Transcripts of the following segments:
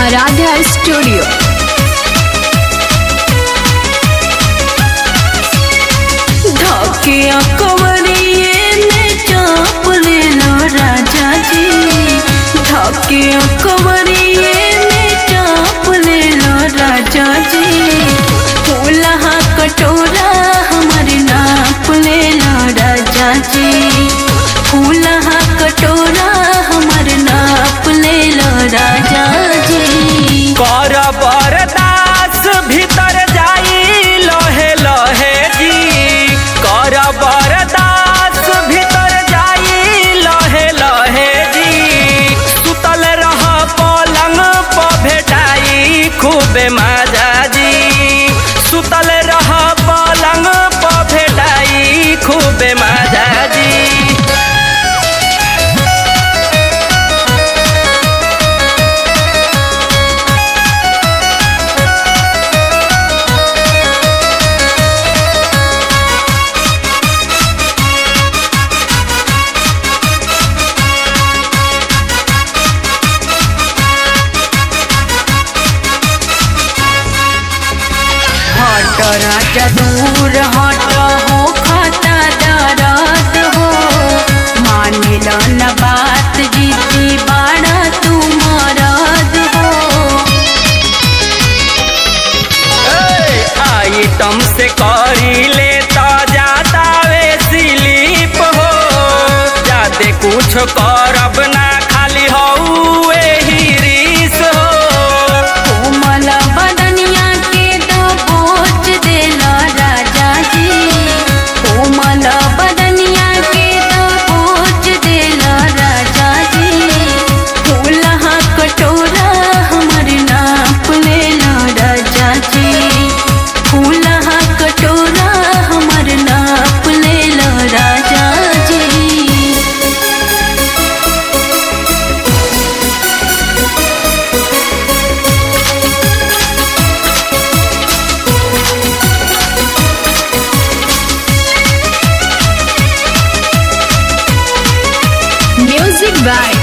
Aaradhya studio. धकिया कवरिए में चाप ले लो राजा जी, धकिया कवरिए में चाप ले लो राजा जी। फूलहा कटोरा हमारे नाप ले लो राजा जी, फूलहा कटोरा हमारे नाप ले लो राजा जी। कर बरदास भीतर जाई लहे लहे जी, कर बरदास भीतर जाई लहे लहे जी। सुतल रह पलंग प भेटाई खूबे मजा जी, सुतल रह पलंग प भेटाई खूबे मजा जी। हट राजा दूर हट हो खाता दर्द हो, मानिल न बात जीती बाड़ा तू मरद हो। आइटम से करी ले तो जाता वे स्लिप हो, जाते कुछ करब ना खाली हो एही रीस हो। कोमल बदनिया के दबोच देला राजा जी, कोमल बदनिया के दबोच देला राजा जी। फूलहा कटोरा हमर नाप लेला राजा जी, फूलहा कटोरा हमर नाप लेला राजा जी। Music by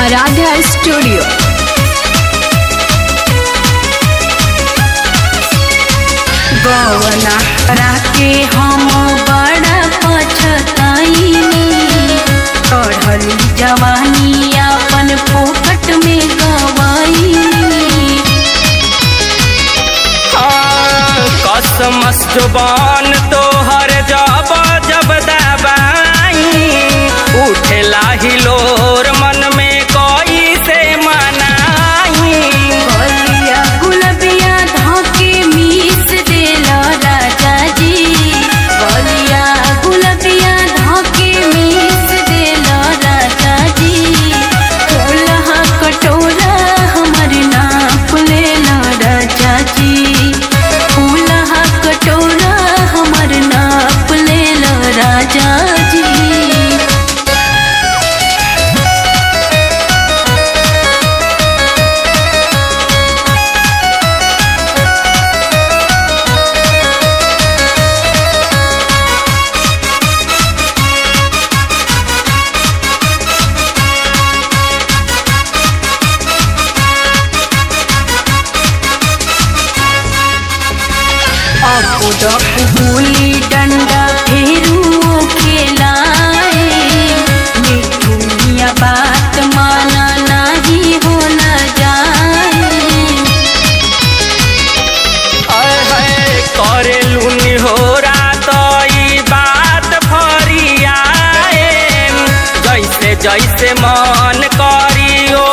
Aaradhya studio. गवना करा के हम बड़ा पछताइनी, चढ़ली जवानी अपन पोखट में गवाइनी। कसमस जुबान तो हर जब जब दबाई, उठेला हिलोर मन में कोई से मनाई। गलिया गुलबिया धोके मीस देला राजा जी, गलिया गुलबिया धोके मीस देला राजा जी। फूलहा कटोरा हमर नाप लेला राजा जी, फूलहा कटोरा हमर नाप लेला राजा जी। गुली डंडा फेरू खेलाए, मिठू मिया बात माना नहीं होला जाए। करे लूनी हो रात ई बात फरियाए, जैसे जैसे मन करी ओ